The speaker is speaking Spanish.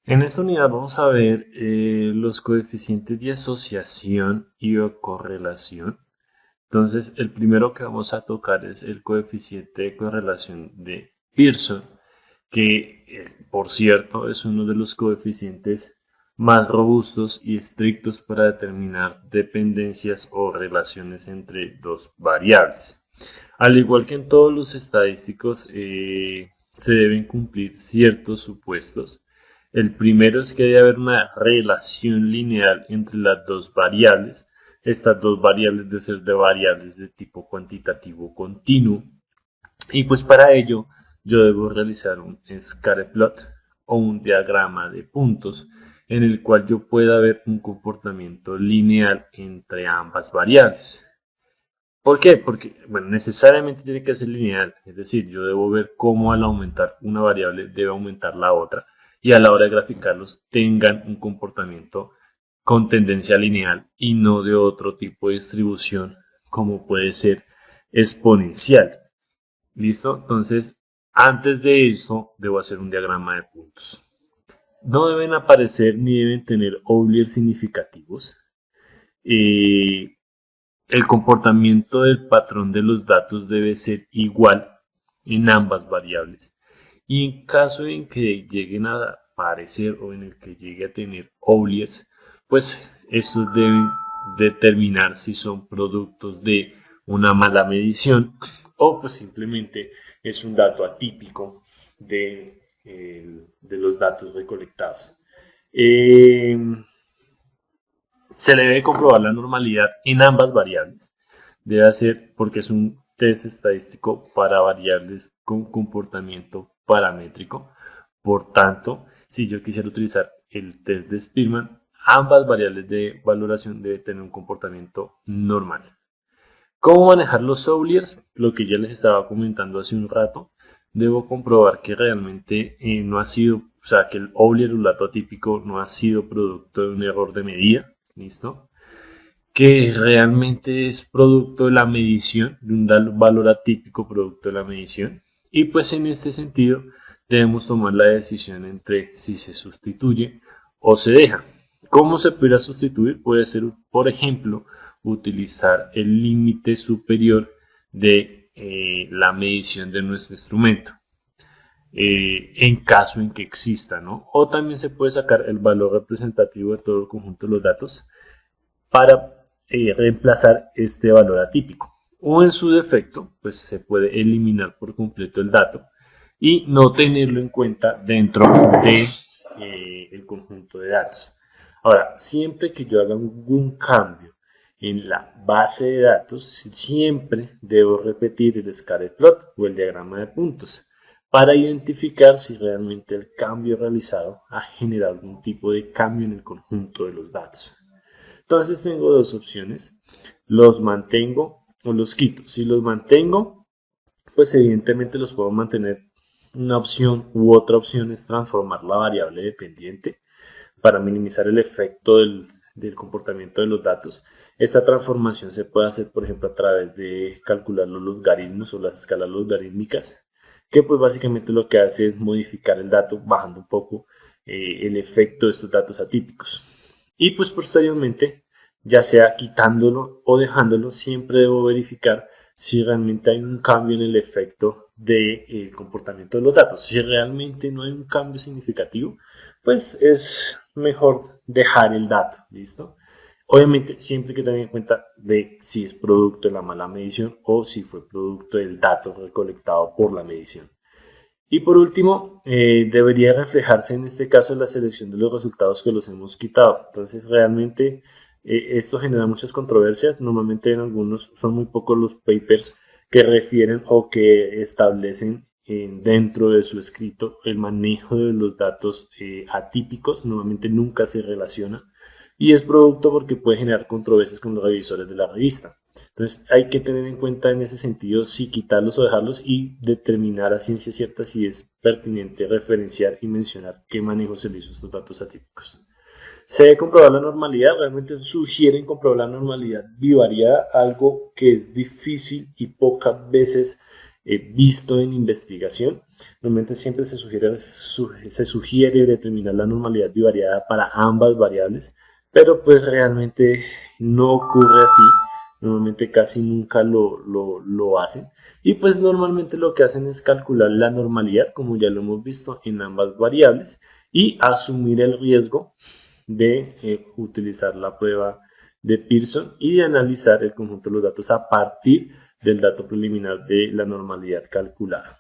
En esta unidad vamos a ver los coeficientes de asociación y o correlación. Entonces, el primero que vamos a tocar es el coeficiente de correlación de Pearson, que por cierto es uno de los coeficientes más robustos y estrictos para determinar dependencias o relaciones entre dos variables. Al igual que en todos los estadísticos, se deben cumplir ciertos supuestos. El primero es que debe haber una relación lineal entre las dos variables. Estas dos variables deben ser de variables de tipo cuantitativo continuo. Y pues para ello yo debo realizar un scatter-plot o un diagrama de puntos en el cual yo pueda ver un comportamiento lineal entre ambas variables. ¿Por qué? Porque bueno, necesariamente tiene que ser lineal, es decir, yo debo ver cómo al aumentar una variable debe aumentar la otra y a la hora de graficarlos tengan un comportamiento con tendencia lineal y no de otro tipo de distribución como puede ser exponencial. ¿Listo? Entonces, antes de eso debo hacer un diagrama de puntos. No deben aparecer ni deben tener outliers significativos. Eh, el comportamiento del patrón de los datos debe ser igual en ambas variables. Y en caso en que lleguen a aparecer o en el que llegue a tener outliers, pues estos deben determinar si son productos de una mala medición o pues simplemente es un dato atípico de los datos recolectados. Eh, Se le debe comprobar la normalidad en ambas variables. Debe hacer porque es un test estadístico para variables con comportamiento paramétrico. Por tanto, si yo quisiera utilizar el test de Spearman, ambas variables de valoración deben tener un comportamiento normal. ¿Cómo manejar los outliers? Lo que ya les estaba comentando hace un rato. Debo comprobar que realmente no ha sido, o sea, que el outlier o el dato atípico no ha sido producto de un error de medida. ¿Listo? Que realmente es producto de la medición, de un valor atípico producto de la medición. Y pues en este sentido debemos tomar la decisión entre si se sustituye o se deja. ¿Cómo se puede sustituir? Puede ser, por ejemplo, utilizar el límite superior de la medición de nuestro instrumento. En caso en que exista, ¿no? O también se puede sacar el valor representativo de todo el conjunto de los datos para reemplazar este valor atípico. O en su defecto, pues se puede eliminar por completo el dato y no tenerlo en cuenta dentro de el conjunto de datos. Ahora, siempre que yo haga algún cambio en la base de datos, siempre debo repetir el scatter plot o el diagrama de puntos para identificar si realmente el cambio realizado ha generado algún tipo de cambio en el conjunto de los datos. Entonces tengo dos opciones, los mantengo o los quito. Si los mantengo, pues evidentemente los puedo mantener. Una opción u otra opción es transformar la variable dependiente para minimizar el efecto del comportamiento de los datos. Esta transformación se puede hacer, por ejemplo, a través de calcular los logaritmos o las escalas logarítmicas, que pues básicamente lo que hace es modificar el dato bajando un poco el efecto de estos datos atípicos. Y pues posteriormente, ya sea quitándolo o dejándolo, siempre debo verificar si realmente hay un cambio en el efecto del comportamiento de los datos. Si realmente no hay un cambio significativo, pues es mejor dejar el dato, ¿listo? Obviamente, siempre hay que tener en cuenta de si es producto de la mala medición o si fue producto del dato recolectado por la medición. Y por último, debería reflejarse en este caso en la selección de los resultados que los hemos quitado. Entonces, realmente esto genera muchas controversias. Normalmente en algunos son muy pocos los papers que refieren o que establecen dentro de su escrito el manejo de los datos atípicos. Normalmente nunca se relaciona y es producto porque puede generar controversias con los revisores de la revista. Entonces hay que tener en cuenta en ese sentido si quitarlos o dejarlos y determinar a ciencia cierta si es pertinente referenciar y mencionar qué manejo se le hizo a estos datos atípicos. Se debe comprobar la normalidad, realmente sugieren comprobar la normalidad bivariada, algo que es difícil y pocas veces visto en investigación. Normalmente siempre se sugiere determinar la normalidad bivariada para ambas variables, pero pues realmente no ocurre así. Normalmente casi nunca lo hacen. Y pues normalmente lo que hacen es calcular la normalidad, como ya lo hemos visto, en ambas variables y asumir el riesgo de utilizar la prueba de Pearson y de analizar el conjunto de los datos a partir del dato preliminar de la normalidad calculada.